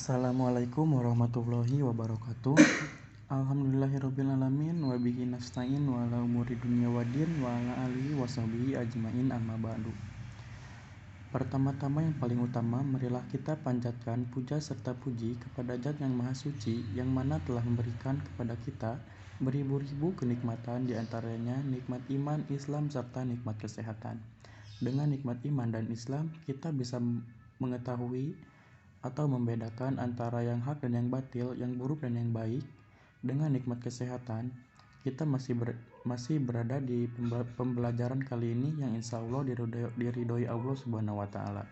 Assalamualaikum warahmatullahi wabarakatuh. Alhamdulillahirrabbilalamin. Wabihi nasta'in wa ala umuri dunya waddin wa ala alihi washabihi ajmain amma ba'du. Pertama-tama yang paling utama, marilah kita panjatkan puja serta puji kepada Zat yang Maha Suci yang mana telah memberikan kepada kita beribu-ribu kenikmatan, diantaranya nikmat iman, Islam, serta nikmat kesehatan. Dengan nikmat iman dan Islam, kita bisa mengetahui atau membedakan antara yang hak dan yang batil, yang buruk dan yang baik. Dengan nikmat kesehatan, kita masih berada di pembelajaran kali ini yang insya Allah diridhoi Allah Subhanahu wa Ta'ala.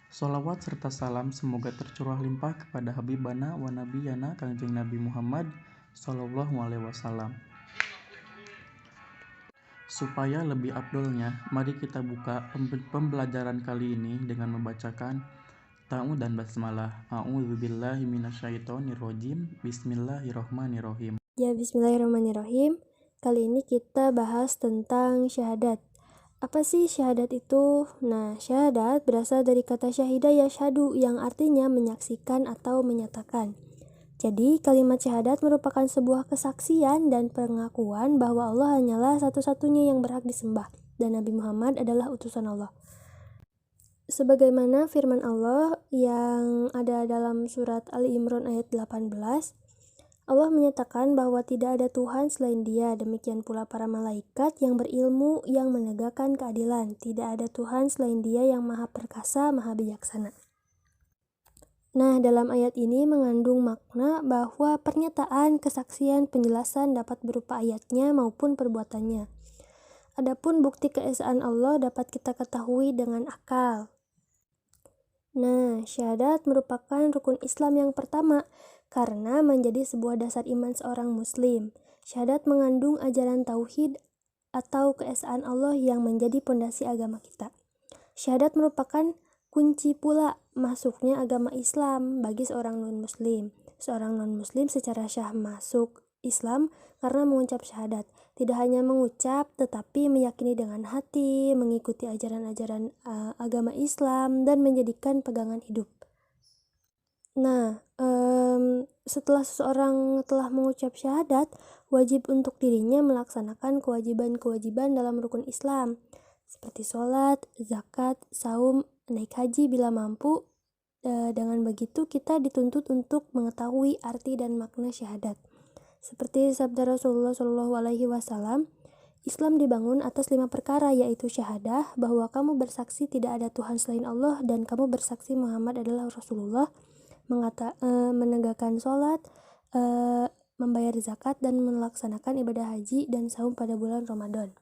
Sholawat serta salam semoga tercurah limpah kepada Habibana wa Nabiyana Kangjeng Nabi Muhammad Sallallahu Alaihi Wasallam. Supaya lebih afdolnya, mari kita buka pembelajaran kali ini dengan membacakan ta'awudz dan basmalah. A'udzubillahi minasyaitonirrajim. Bismillahirrahmanirrahim. Ya, bismillahirrahmanirrahim. Kali ini kita bahas tentang syahadat. Apa sih syahadat itu? Nah, syahadat berasal dari kata syahida yashhadu yang artinya menyaksikan atau menyatakan. Jadi, kalimat syahadat merupakan sebuah kesaksian dan pengakuan bahwa Allah hanyalah satu-satunya yang berhak disembah dan Nabi Muhammad adalah utusan Allah. Sebagaimana firman Allah yang ada dalam surat Ali Imran ayat 18, Allah menyatakan bahwa tidak ada Tuhan selain Dia, demikian pula para malaikat yang berilmu yang menegakkan keadilan. Tidak ada Tuhan selain Dia yang maha perkasa, maha bijaksana. Nah, dalam ayat ini mengandung makna bahwa pernyataan, kesaksian, penjelasan dapat berupa ayatnya maupun perbuatannya. Adapun bukti keesaan Allah dapat kita ketahui dengan akal. Nah, syahadat merupakan rukun Islam yang pertama karena menjadi sebuah dasar iman seorang muslim. Syahadat mengandung ajaran tauhid atau keesaan Allah yang menjadi pondasi agama kita. Syahadat merupakan kunci pula masuknya agama Islam bagi seorang non-muslim. Seorang non-muslim secara syah masuk Islam karena mengucap syahadat. Tidak hanya mengucap, tetapi meyakini dengan hati, mengikuti ajaran-ajaran agama Islam, dan menjadikan pegangan hidup. Nah, setelah seseorang telah mengucap syahadat, wajib untuk dirinya melaksanakan kewajiban-kewajiban dalam rukun Islam, seperti sholat, zakat, saum, naik haji bila mampu. Dengan begitu, kita dituntut untuk mengetahui arti dan makna syahadat. Seperti sabda Rasulullah Shallallahu Alaihi Wasallam, Islam dibangun atas 5 perkara, yaitu syahadah, bahwa kamu bersaksi tidak ada Tuhan selain Allah dan kamu bersaksi Muhammad adalah Rasulullah, menegakkan sholat, membayar zakat, dan melaksanakan ibadah haji dan saum pada bulan Ramadan.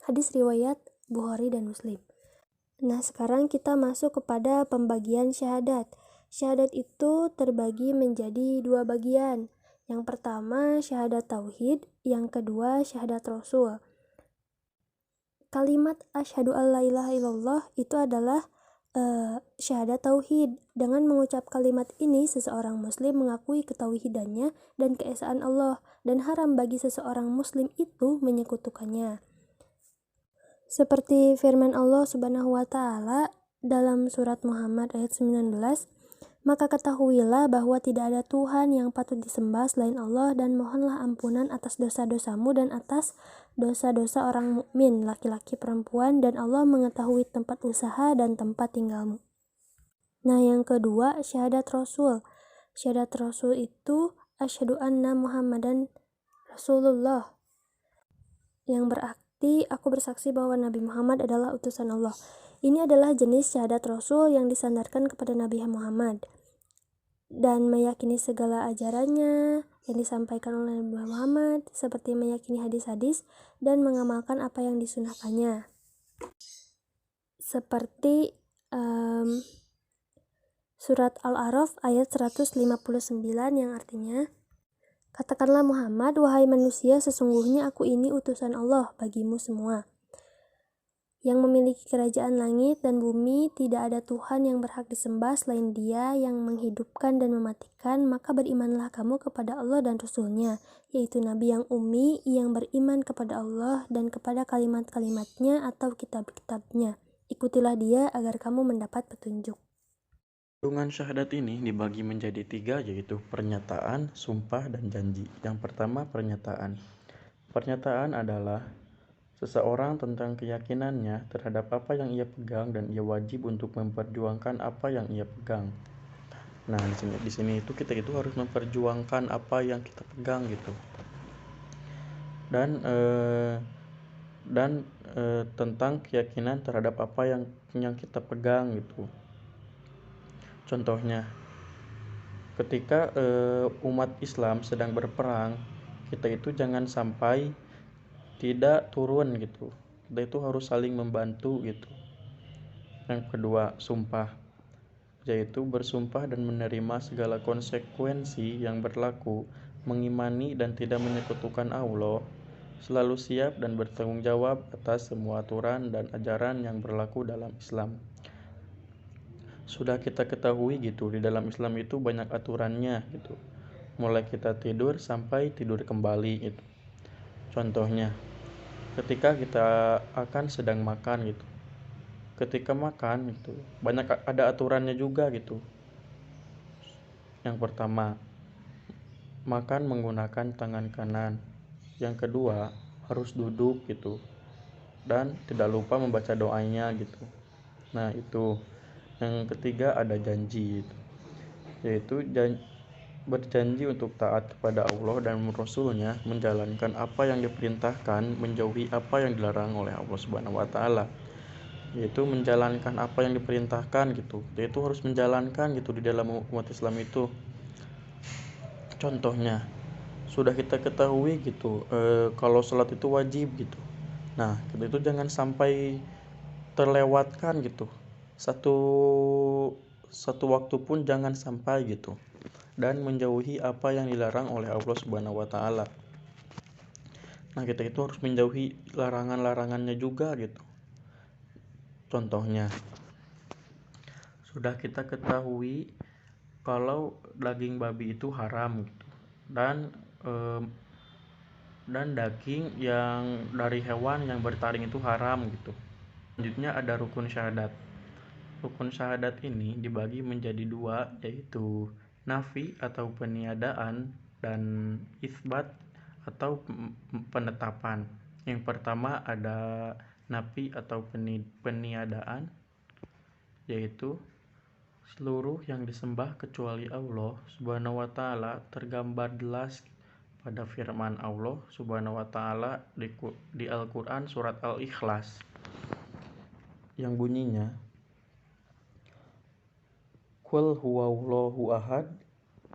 Hadis riwayat Bukhari dan Muslim. Nah, sekarang kita masuk kepada pembagian syahadat. Syahadat itu terbagi menjadi 2 bagian. Yang pertama syahadat tauhid, yang kedua syahadat rasul. Kalimat asyhadu alla ilaha illallah itu adalah syahadat tauhid. Dengan mengucap kalimat ini, seseorang muslim mengakui ketauhidannya dan keesaan Allah, dan haram bagi seseorang muslim itu menyekutukannya. Seperti firman Allah Subhanahu wa Ta'ala dalam surat Muhammad ayat 19, maka ketahuilah bahwa tidak ada Tuhan yang patut disembah selain Allah, dan mohonlah ampunan atas dosa-dosamu dan atas dosa-dosa orang mukmin, laki-laki perempuan, dan Allah mengetahui tempat usaha dan tempat tinggalmu. Nah, yang kedua syahadat rasul. Syahadat rasul itu asyhadu anna Muhammadan Rasulullah, yang berarti aku bersaksi bahwa Nabi Muhammad adalah utusan Allah. Ini adalah jenis syahadat rasul yang disandarkan kepada Nabi Muhammad dan meyakini segala ajarannya yang disampaikan oleh Nabi Muhammad, seperti meyakini hadis-hadis dan mengamalkan apa yang disunahkannya. Seperti surat Al-A'raf ayat 159 yang artinya, katakanlah Muhammad, wahai manusia, sesungguhnya aku ini utusan Allah bagimu semua. Yang memiliki kerajaan langit dan bumi, tidak ada Tuhan yang berhak disembah selain Dia yang menghidupkan dan mematikan, maka berimanlah kamu kepada Allah dan Rasul-Nya, yaitu Nabi yang ummi, yang beriman kepada Allah dan kepada kalimat-kalimatnya atau kitab-kitabnya. Ikutilah Dia agar kamu mendapat petunjuk. Kandungan syahadat ini dibagi menjadi 3, yaitu pernyataan, sumpah, dan janji. Yang pertama, pernyataan. Pernyataan adalah seseorang tentang keyakinannya terhadap apa yang ia pegang dan ia wajib untuk memperjuangkan apa yang ia pegang. Nah, di sini itu kita itu harus memperjuangkan apa yang kita pegang gitu. Dan tentang keyakinan terhadap apa yang kita pegang gitu. Contohnya, ketika umat Islam sedang berperang, kita itu jangan sampai tidak turun gitu. Kita itu harus saling membantu gitu. Yang kedua, sumpah, yaitu bersumpah dan menerima segala konsekuensi yang berlaku, mengimani dan tidak menyekutukan Allah, selalu siap dan bertanggung jawab atas semua aturan dan ajaran yang berlaku dalam Islam. Sudah kita ketahui gitu, di dalam Islam itu banyak aturannya gitu. Mulai kita tidur sampai tidur kembali gitu. Contohnya, ketika kita akan sedang makan gitu. Ketika makan gitu, banyak ada aturannya juga gitu. Yang pertama, makan menggunakan tangan kanan. Yang kedua, harus duduk gitu. Dan tidak lupa membaca doanya gitu. Nah, itu. Yang ketiga ada janji gitu. Yaitu berjanji untuk taat kepada Allah dan Rasul-Nya, menjalankan apa yang diperintahkan, menjauhi apa yang dilarang oleh Allah Subhanahu wa taala. Yaitu menjalankan apa yang diperintahkan gitu. Yaitu harus menjalankan gitu di dalam umat Islam itu. Contohnya, sudah kita ketahui gitu, kalau sholat itu wajib gitu. Nah, kita itu jangan sampai terlewatkan gitu. Satu waktu pun jangan sampai gitu. Dan menjauhi apa yang dilarang oleh Allah Subhanahu wa taala. Nah, kita itu harus menjauhi larangan-larangannya juga gitu. Contohnya, sudah kita ketahui kalau daging babi itu haram gitu. Dan daging yang dari hewan yang bertaring itu haram gitu. Selanjutnya ada rukun syahadat. Rukun syahadat ini dibagi menjadi 2, yaitu nafi atau peniadaan dan isbat atau penetapan. Yang pertama ada nafi atau peniadaan, yaitu seluruh yang disembah kecuali Allah Subhanahu wa taala tergambar jelas pada firman Allah Subhanahu wa taala di Al-Qur'an surat Al-Ikhlas yang bunyinya, Qul huwallahu ahad,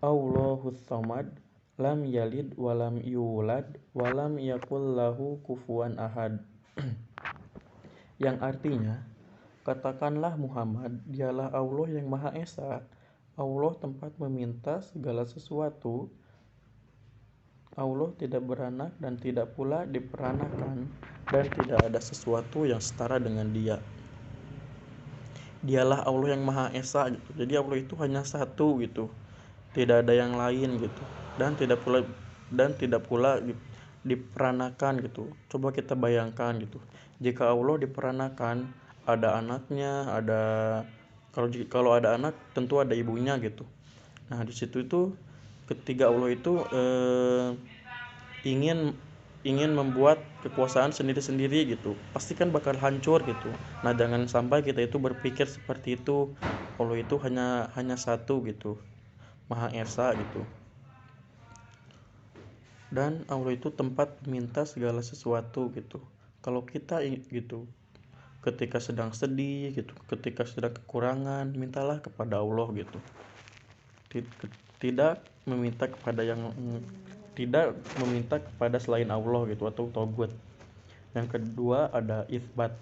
Allahus samad, lam yalid walam yulad walam yakul lahu kufuwan ahad. Yang artinya, katakanlah Muhammad, dialah Allah yang Maha Esa, Allah tempat meminta segala sesuatu. Allah tidak beranak dan tidak pula diperanakan, dan tidak ada sesuatu yang setara dengan Dia. Dialah Allah yang Maha Esa gitu. Jadi Allah itu hanya satu gitu. Tidak ada yang lain gitu. Dan tidak pula diperanakan gitu. Coba kita bayangkan gitu. Jika Allah diperanakan, ada anaknya, kalau ada anak tentu ada ibunya gitu. Nah, di situ itu ketika Allah itu ingin membuat kekuasaan sendiri-sendiri gitu, pasti kan bakal hancur gitu. Nah, jangan sampai kita itu berpikir seperti itu. Allah itu hanya satu gitu, Maha Esa gitu. Dan Allah itu tempat minta segala sesuatu gitu. Kalau kita gitu, ketika sedang sedih gitu, ketika sedang kekurangan, mintalah kepada Allah gitu. Tidak meminta kepada selain Allah gitu, atau togut. Yang kedua ada isbat.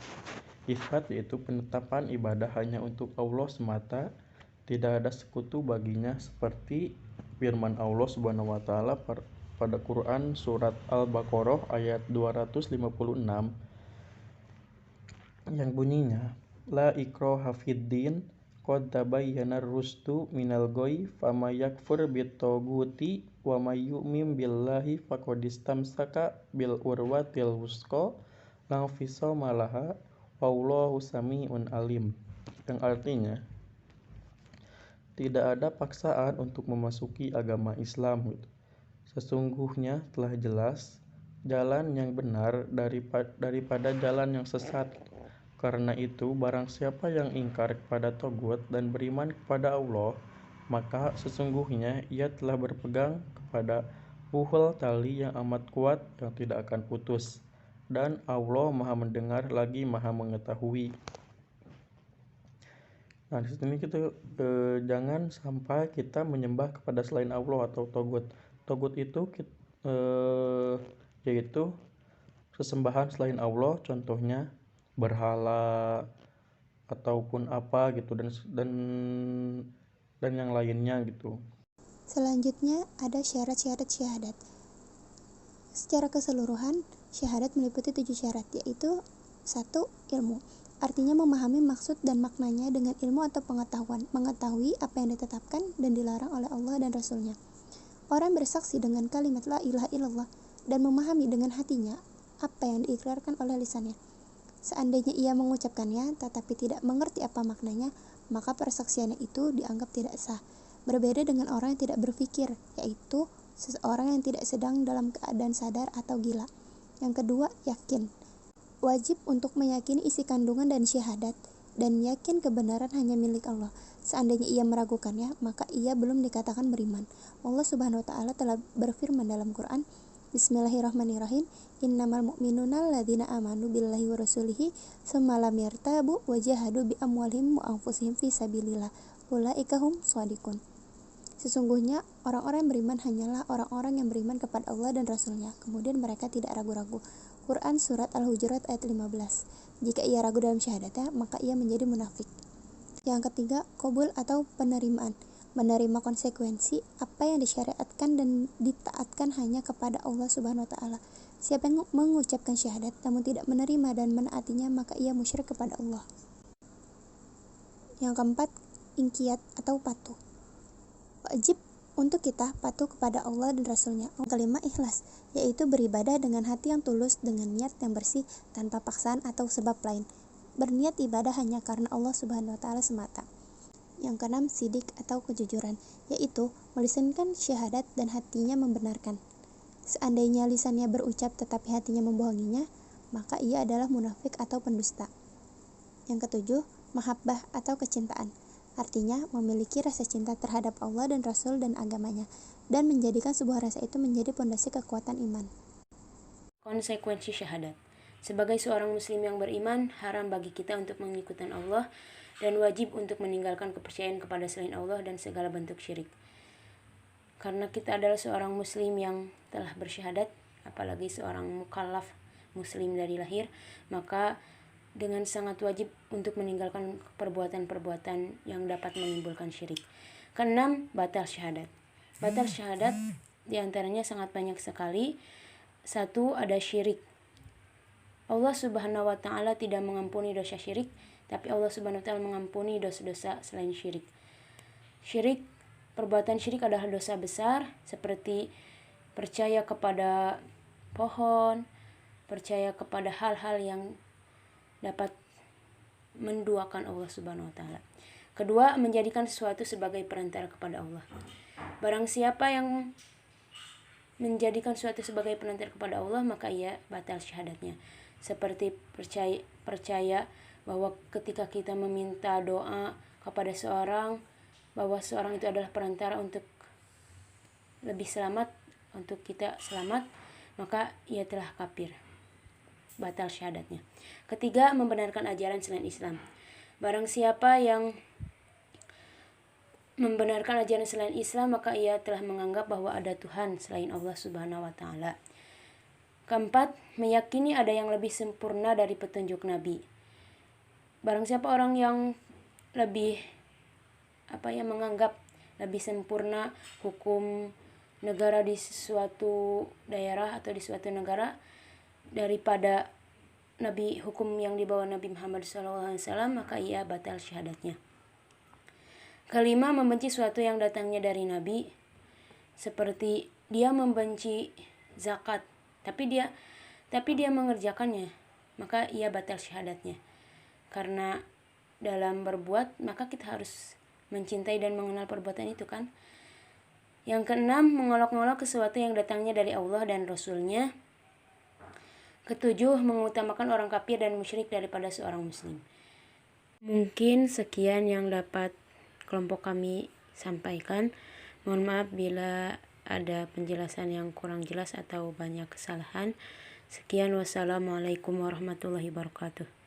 Isbat yaitu penetapan ibadah hanya untuk Allah semata, tidak ada sekutu baginya, seperti firman Allah Subhanahu wa taala pada Quran surat Al-Baqarah ayat 256 yang bunyinya, la ikraha fiddin qad tabayyana ar-rusdu minal ghayy faman yakfur bit-taghuti wa may yu'min billahi faqad istamsaka bil urwatil wusqa la infisama laha wallahu samiun alim. Yang artinya, Tidak ada paksaan untuk memasuki agama Islam gitu. Sesungguhnya telah jelas jalan yang benar daripada jalan yang sesat. Karena itu, barang siapa yang ingkar kepada Togut dan beriman kepada Allah, maka sesungguhnya ia telah berpegang kepada puhul tali yang amat kuat yang tidak akan putus. Dan Allah Maha Mendengar lagi Maha Mengetahui. Nah, di sini kita jangan sampai kita menyembah kepada selain Allah atau Togut. Togut itu yaitu sesembahan selain Allah, contohnya berhala ataupun apa gitu, dan yang lainnya gitu. Selanjutnya ada syarat-syarat syahadat. Secara keseluruhan, syahadat meliputi 7 syarat, yaitu 1. Ilmu. Artinya memahami maksud dan maknanya dengan ilmu atau pengetahuan, mengetahui apa yang ditetapkan dan dilarang oleh Allah dan Rasul-Nya. Orang bersaksi dengan kalimat la ilaha illallah dan memahami dengan hatinya apa yang diikrarkan oleh lisannya. Seandainya ia mengucapkannya tetapi tidak mengerti apa maknanya, maka persaksiannya itu dianggap tidak sah. Berbeda dengan orang yang tidak berpikir, yaitu seseorang yang tidak sedang dalam keadaan sadar atau gila. Yang kedua, yakin. Wajib untuk meyakini isi kandungan dan syahadat dan yakin kebenaran hanya milik Allah. Seandainya ia meragukannya, maka ia belum dikatakan beriman. Allah Subhanahu wa taala telah berfirman dalam Quran, Bismillahirrahmanirrahim, Innamal mu'minuna alladzina amanu billahi wa rasulihi tsumma lam yartabu wa jahadu bi amwalihim wa anfusihim fi sabilillah. Ulaika hum shadiqun. Sesungguhnya orang-orang yang beriman hanyalah orang-orang yang beriman kepada Allah dan Rasul-Nya, kemudian mereka tidak ragu-ragu. Quran Surat Al-Hujurat ayat 15. Jika ia ragu dalam syahadatnya, maka ia menjadi munafik. Yang ketiga, qabul atau penerimaan. Menerima konsekuensi apa yang disyariatkan dan ditaatkan hanya kepada Allah Subhanahu wa taala. Siapa yang mengucapkan syahadat namun tidak menerima dan menaatinya, maka ia musyrik kepada Allah. Yang keempat, inqiyad atau patuh. Wajib untuk kita patuh kepada Allah dan Rasul-Nya. Kelima, ikhlas, yaitu beribadah dengan hati yang tulus, dengan niat yang bersih, tanpa paksaan atau sebab lain. Berniat ibadah hanya karena Allah Subhanahu wa taala semata. Yang keenam, sidik atau kejujuran, yaitu melisankan syahadat dan hatinya membenarkan. Seandainya lisannya berucap tetapi hatinya membohonginya, maka ia adalah munafik atau pendusta. Yang ketujuh, mahabbah atau kecintaan. Artinya memiliki rasa cinta terhadap Allah dan Rasul dan agamanya, dan menjadikan sebuah rasa itu menjadi pondasi kekuatan iman. Konsekuensi syahadat. Sebagai seorang muslim yang beriman, haram bagi kita untuk mengikuti Allah dan wajib untuk meninggalkan kepercayaan kepada selain Allah dan segala bentuk syirik. Karena kita adalah seorang muslim yang telah bersyahadat, apalagi seorang mukallaf muslim dari lahir, maka dengan sangat wajib untuk meninggalkan perbuatan-perbuatan yang dapat menimbulkan syirik. Keenam, batal syahadat. Batal syahadat diantaranya sangat banyak sekali. 1. Ada syirik. Allah Subhanahu wa taala tidak mengampuni dosa syirik, tapi Allah Subhanahu wa taala mengampuni dosa-dosa selain syirik. Perbuatan syirik adalah dosa besar, seperti percaya kepada pohon, percaya kepada hal-hal yang dapat menduakan Allah Subhanahu wa taala. Kedua, menjadikan sesuatu sebagai perantara kepada Allah. Barang siapa yang menjadikan sesuatu sebagai perantara kepada Allah, maka ia batal syahadatnya. Seperti percaya bahwa ketika kita meminta doa kepada seorang, bahwa seorang itu adalah perantara untuk lebih selamat, untuk kita selamat, maka ia telah kafir, batal syahadatnya. Ketiga, membenarkan ajaran selain Islam. Barang siapa yang membenarkan ajaran selain Islam, maka ia telah menganggap bahwa ada Tuhan selain Allah Subhanahu wa taala. Keempat, meyakini ada yang lebih sempurna dari petunjuk Nabi. Barang siapa orang yang lebih menganggap lebih sempurna hukum negara di suatu daerah atau di suatu negara daripada hukum yang dibawa Nabi Muhammad SAW, maka ia batal syahadatnya. Kelima, membenci sesuatu yang datangnya dari Nabi, seperti dia membenci zakat, tapi dia mengerjakannya, maka ia batal syahadatnya. Karena dalam berbuat, maka kita harus mencintai dan mengenal perbuatan itu kan. Yang keenam, mengolok-ngolok sesuatu yang datangnya dari Allah dan Rasul-Nya. Ketujuh, mengutamakan orang kafir dan musyrik daripada seorang muslim. Mungkin sekian yang dapat kelompok kami sampaikan. Mohon maaf bila ada penjelasan yang kurang jelas atau banyak kesalahan. Sekian, wassalamualaikum warahmatullahi wabarakatuh.